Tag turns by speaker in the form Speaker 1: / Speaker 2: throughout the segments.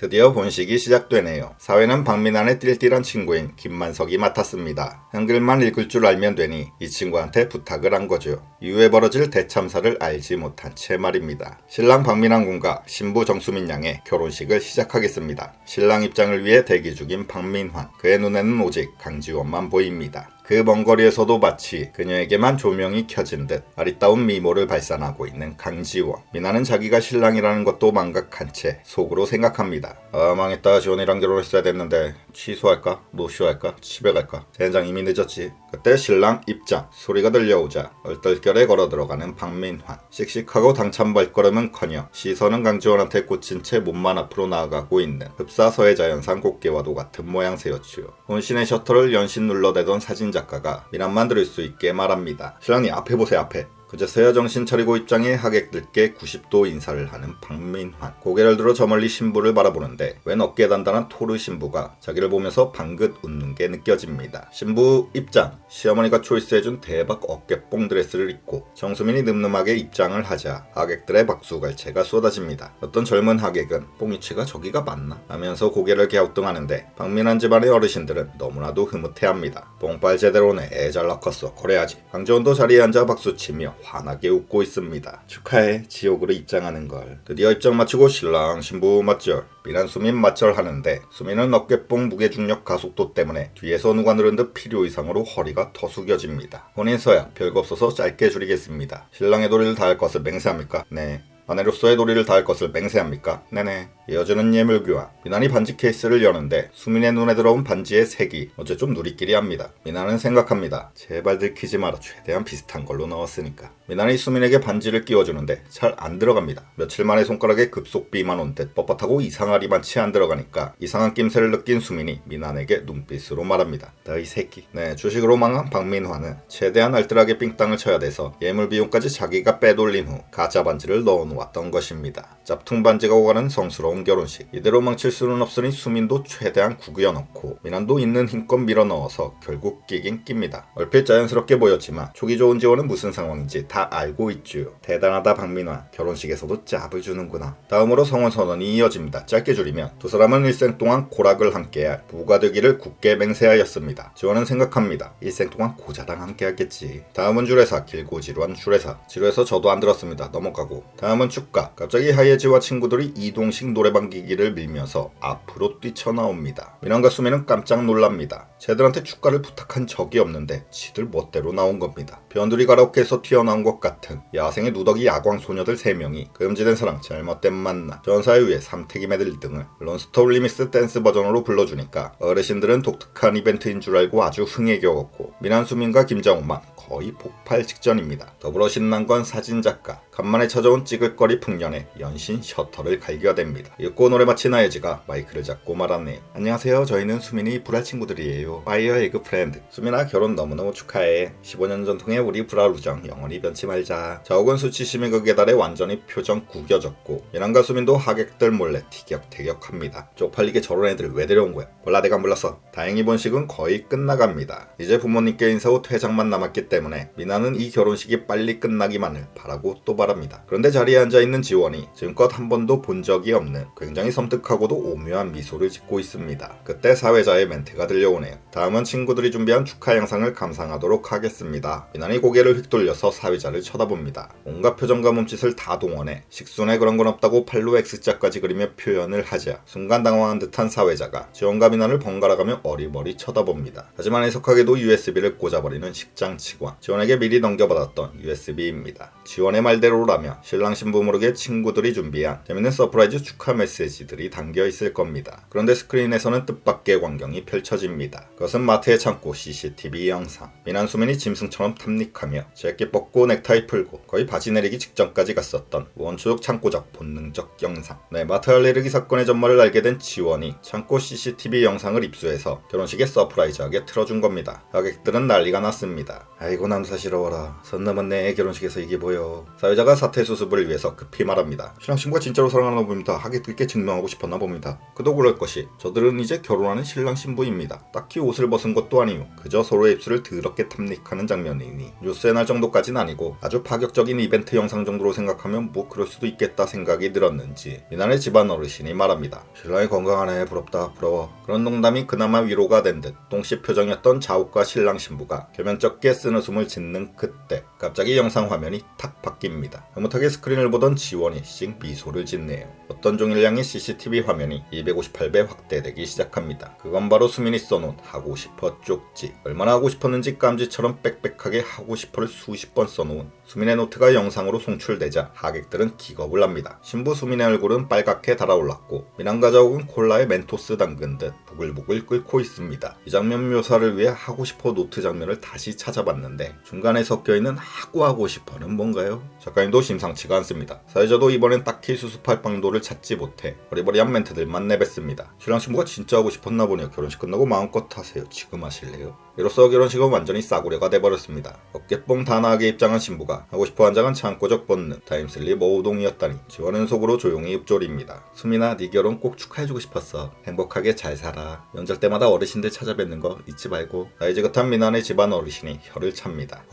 Speaker 1: 드디어 본식이 시작되네요. 사회는 박민환의 띨띨한 친구인 김만석이 맡았습니다. 한글만 읽을 줄 알면 되니 이 친구한테 부탁을 한 거죠. 이후에 벌어질 대참사를 알지 못한 채 말입니다. 신랑 박민환 군과 신부 정수민 양의 결혼식을 시작하겠습니다. 신랑 입장을 위해 대기 중인 박민환. 그의 눈에는 오직 강지원만 보입니다. 그 먼 거리에서도 마치 그녀에게만 조명이 켜진 듯 아리따운 미모를 발산하고 있는 강지원. 미나는 자기가 신랑이라는 것도 망각한 채 속으로 생각합니다. 아, 망했다. 지원이랑 결혼했어야 됐는데 취소할까? 노쇼할까? 집에 갈까? 젠장 이미 늦었지. 그때 신랑 입장. 소리가 들려오자 얼떨결에 걸어 들어가는 박민환. 씩씩하고 당찬 발걸음은커녕 시선은 강지원한테 꽂힌 채 몸만 앞으로 나아가고 있는 흡사서의 자연산 꽃게와도 같은 모양새였지요. 혼신의 셔터를 연신 눌러대던 사진작가가 미남만 들을 수 있게 말합니다. 신랑님 앞에 보세요, 앞에. 그제서야 정신 차리고 입장해 하객들께 90도 인사를 하는 박민환. 고개를 들어 저 멀리 신부를 바라보는데 웬 어깨 단단한 토르 신부가 자기를 보면서 방긋 웃는 게 느껴집니다. 신부 입장. 시어머니가 초이스해준 대박 어깨뽕 드레스를 입고 정수민이 늠름하게 입장을 하자 하객들의 박수갈채가 쏟아집니다. 어떤 젊은 하객은 뽕이치가 저기가 맞나? 하면서 고개를 갸우뚱하는데 박민환 집안의 어르신들은 너무나도 흐뭇해합니다. 뽕빨 제대로네. 애 잘 낳았어. 그래야지. 강재원도 자리에 앉아 박수치며 환하게 웃고 있습니다. 축하해. 지옥으로 입장하는 걸. 드디어 입장 마치고 신랑 신부 맞절. 미란 수민 맞절 하는데 수민은 어깨뽕 무게중력 가속도 때문에 뒤에서 누가 누른 듯 필요 이상으로 허리가 더 숙여집니다. 본인 서약 별거 없어서 짧게 줄이겠습니다. 신랑의 도리를 다할 것을 맹세합니까? 네. 아내로서의 도리를 다할 것을 맹세합니까? 네네. 이어지는 예물교환. 미나이 반지 케이스를 여는데 수민의 눈에 들어온 반지의 색이 어째 좀 누리끼리 합니다. 미나는 생각합니다. 제발 들키지 마라. 최대한 비슷한 걸로 넣었으니까. 미나이 수민에게 반지를 끼워주는데 잘 안 들어갑니다. 며칠 만에 손가락에 급속비만 온 듯 뻣뻣하고 이상하리만치 안 들어가니까 이상한 낌새를 느낀 수민이 미나에게 눈빛으로 말합니다. 너희 새끼. 네, 주식으로 망한 박민환은 최대한 알뜰하게 삥땅을 쳐야 돼서 예물 비용까지 자기가 빼돌린 후 가짜 반지를 넣어놓았던 것입니다. 짭퉁 반지가 오가는 성스러운 결혼식. 이대로 망칠 수는 없으니 수민도 최대한 구겨넣고 미난도 있는 힘껏 밀어넣어서 결국 끼긴 낍니다. 얼핏 자연스럽게 보였지만 초기 좋은 지원은 무슨 상황인지 다 알고 있죠. 대단하다 박민환. 결혼식에서도 짭을 주는구나. 다음으로 성혼선언이 이어집니다. 짧게 줄이면 두 사람은 일생 동안 고락을 함께할 부부가 되기를 굳게 맹세하였습니다. 지원은 생각합니다. 일생 동안 고자랑 함께하겠지. 다음은 주례사. 길고 지루한 주례사. 지루해서 저도 안 들었습니다. 넘어가고. 다음은 축가. 갑자기 하예지와 친구들이 이동식 노래방 기기를 밀면서 앞으로 뛰쳐나옵니다. 민환과 수민은 깜짝 놀랍니다. 쟤들한테 축가를 부탁한 적이 없는데 지들 멋대로 나온 겁니다. 변두리 가라오케에서 튀어나온 것 같은 야생의 누더기 야광 소녀들 3명이 금지된 사랑, 잘못된 만남, 전사의 위해 삼태기 메들 등을 론스터 올리미스 댄스 버전으로 불러주니까 어르신들은 독특한 이벤트인 줄 알고 아주 흥에 겨웠고 민환, 수민과 김장훈만 거의 폭발 직전입니다. 더불어 신난 건 사진작가. 간만에 찾아온 찌글거리 풍년에 연신 셔터를 갈겨댑니다. 읽고 노래 마친 아예지가 마이크를 잡고 말하네요. 안녕하세요. 저희는 수민이 불알 친구들이에요. 파이어 에그 프렌드. 수민아 결혼 너무너무 축하해. 15년 전통의 우리 불알 우정 영원히 변치 말자. 자욱은 수치심의 극에 달해 완전히 표정 구겨졌고 민환과 수민도 하객들 몰래 티격태격합니다. 쪽팔리게 저런 애들 왜 데려온 거야? 몰라 내가 몰랐어. 다행히 본식은 거의 끝나갑니다. 이제 부모님께 인사 후 퇴장만 남았기 때문에 민환은 이 결혼식이 빨리 끝나기만을 바라고 또 바랍니다. 그런데 자리에 앉아있는 지원이 지금껏 한 번도 본 적이 없는 굉장히 섬뜩하고도 오묘한 미소를 짓고 있습니다. 그때 사회자의 멘트가 들려오네요. 다음은 친구들이 준비한 축하 영상을 감상하도록 하겠습니다. 민환이 고개를 휙 돌려서 사회자를 쳐다봅니다. 온갖 표정과 몸짓을 다 동원해 식순에 그런 건 없다고 팔로 X자까지 그리며 표현을 하자 순간 당황한 듯한 사회자가 지원과 민환을 번갈아가며 어리머리 쳐다봅니다. 하지만 해석하게도 USB를 꽂아버리는 식장 직원. 지원에게 미리 넘겨받았던 USB입니다. 지원의 말대로라면 신랑 신부 모르게 친구들이 준비한 재밌는 서프라이즈 축하 메시지들이 담겨있을 겁니다. 그런데 스크린에서는 뜻밖의 광경이 펼쳐집니다. 그것은 마트의 창고 CCTV 영상. 민환, 수민이 짐승처럼 탐닉하며 재킷 벗고 넥타이 풀고 거의 바지 내리기 직전까지 갔었던 원초적 창고적 본능적 영상. 네, 마트 알레르기 사건의 전말을 알게 된 지원이 창고 CCTV 영상을 입수해서 결혼식에 서프라이즈하게 틀어준 겁니다. 하객들은 난리가 났습니다. 아이고 남사시러워라. 선 넘은 내 결혼식에서 이게 보여. 사회자 사회자가 사퇴 수습을 위해서 급히 말합니다. 신랑 신부가 진짜로 사랑하나 봅니다. 하객들께 증명하고 싶었나 봅니다. 그도 그럴 것이 저들은 이제 결혼하는 신랑 신부입니다. 딱히 옷을 벗은 것도 아니요. 그저 서로의 입술을 더럽게 탐닉하는 장면이니 뉴스에 날 정도까진 아니고 아주 파격적인 이벤트 영상 정도로 생각하면 뭐 그럴 수도 있겠다 생각이 들었는지 이날의 집안 어르신이 말합니다. 신랑이 건강하네. 부럽다. 부러워. 그런 농담이 그나마 위로가 된 듯 똥씨 표정이었던 자욱과 신랑 신부가 겸연쩍게 쓴웃음을 짓는 그때 갑자기 영상 화면이 탁 바뀝니다. 흐뭇하게 스크린을 보던 지원이 씩 미소를 짓네요. 어떤 종일량의 CCTV 화면이 258배 확대되기 시작합니다. 그건 바로 수민이 써놓은 하고 싶어 쪽지. 얼마나 하고 싶었는지 깜지처럼 빽빽하게 하고 싶어를 수십 번 써놓은 수민의 노트가 영상으로 송출되자 하객들은 기겁을 합니다. 신부 수민의 얼굴은 빨갛게 달아올랐고 미남과 자욱은 콜라에 멘토스 담근 듯 부글부글 끓고 있습니다. 이 장면 묘사를 위해 하고 싶어 노트 장면을 다시 찾아봤는데 중간에 섞여있는 하고 싶어는 뭔가요? 작가님도 심상치가 않습니다. 사회자도 이번엔 딱히 수습할 방도를 찾지 못해 어리버리한 멘트들만 내뱉습니다. 신랑 신부가 진짜 하고 싶었나 보네요. 결혼식 끝나고 마음껏 하세요. 지금 하실래요? 이로써 결혼식은 완전히 싸구려가 돼버렸습니다. 어깨뽕 단아하게 입장한 신부가 하고 싶어 한 장은 창고적 본능 타임슬립 어우동이었다니 지원은 속으로 조용히 읍졸입니다. 수민아 네 결혼 꼭 축하해주고 싶었어. 행복하게 잘 살아. 명절 때마다 어르신들 찾아뵙는 거 잊지 말고. 나이 지긋한 미난의 집안 어르신이 혀를 찹니다.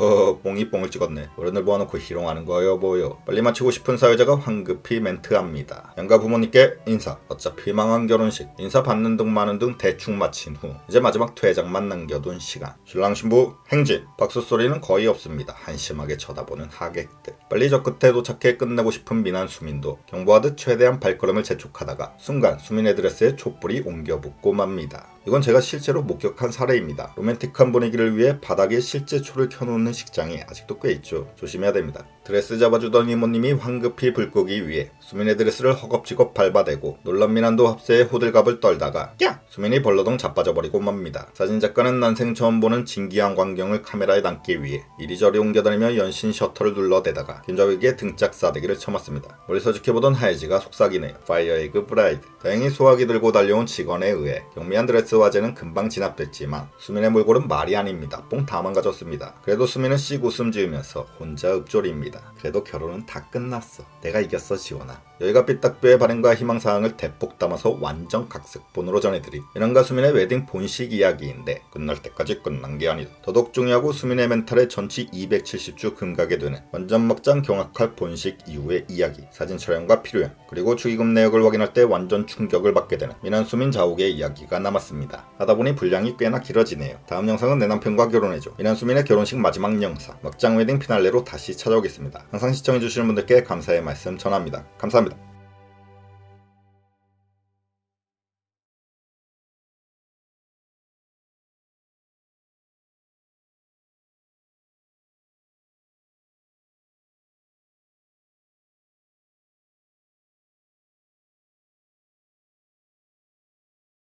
Speaker 1: 뽕이 뽕을 찍었네. 어른을 모아놓고 희롱하는 거요 뭐요. 빨리 마치고 싶은 사회자가 황급히 멘트합니다. 양가 부모님께 인사. 어차피 망한 결혼식 인사 받는 등 마는 등 대충 마친 후 이제 마지막 퇴장만 남겨둔 시간. 신랑 신부 행진. 박수 소리는 거의 없습니다. 한심하게 쳐다보는 하객들. 빨리 저 끝에 도착해 끝내고 싶은 미난 수민도 경보하듯 최대한 발걸음을 재촉하다가 순간 수민의 드레스에 촛불이 옮겨 붙고 맙니다. 이건 제가 실제로 목격한 사례입니다. 로맨틱한 분위기를 위해 바닥에 실제 초를 켜놓는 식장이 아직도 꽤 있죠. 조심해야 됩니다. 드레스 잡아주던 이모님이 황급히 불 끄기 위해 수민의 드레스를 허겁지겁 밟아대고 놀란 미난도 합세에 호들갑을 떨다가 야! 수민이 벌러덩 자빠져버리고 맙니다. 사진작가는 난생 처음 보는 진기한 광경을 카메라에 담기 위해 이리저리 옮겨다니며 연신 셔터를 눌러대다가 김자욱에게 등짝 싸대기를 쳐맞습니다. 멀리서 지켜보던 하예지가 속삭이네요. 파이어 에그 브라이드. 다행히 소화기 들고 달려온 직원에 의해 경미한 드레스 화제는 금방 진압됐지만 수민의 몰골은 말이 아닙니다. 뽕 다 망가졌습니다. 그래도 수민은 씩 웃음 지으면서 혼자 읍졸입니다. 그래도 결혼은 다 끝났어. 내가 이겼어 지원아. 여기가 삐딱뼈의 발행과 희망사항을 대폭 담아서 완전 각색본으로 전해드린 미난과 수민의 웨딩 본식 이야기인데 끝날 때까지 끝난 게 아니다. 더더욱 중요하고 수민의 멘탈에 전치 270주 금가게 되는 완전 막장 경악할 본식 이후의 이야기, 사진 촬영과 필요형, 그리고 축의금 내역을 확인할 때 완전 충격을 받게 되는 미난 수민 자욱의 이야기가 남았습니다. 하다보니 분량이 꽤나 길어지네요. 다음 영상은 내 남편과 결혼해줘. 미난 수민의 결혼식 마지막 영상, 막장 웨딩 피날레로 다시 찾아오겠습니다. 항상 시청해주시는 분들께 감사의 말씀 전합니다. 감사합니다.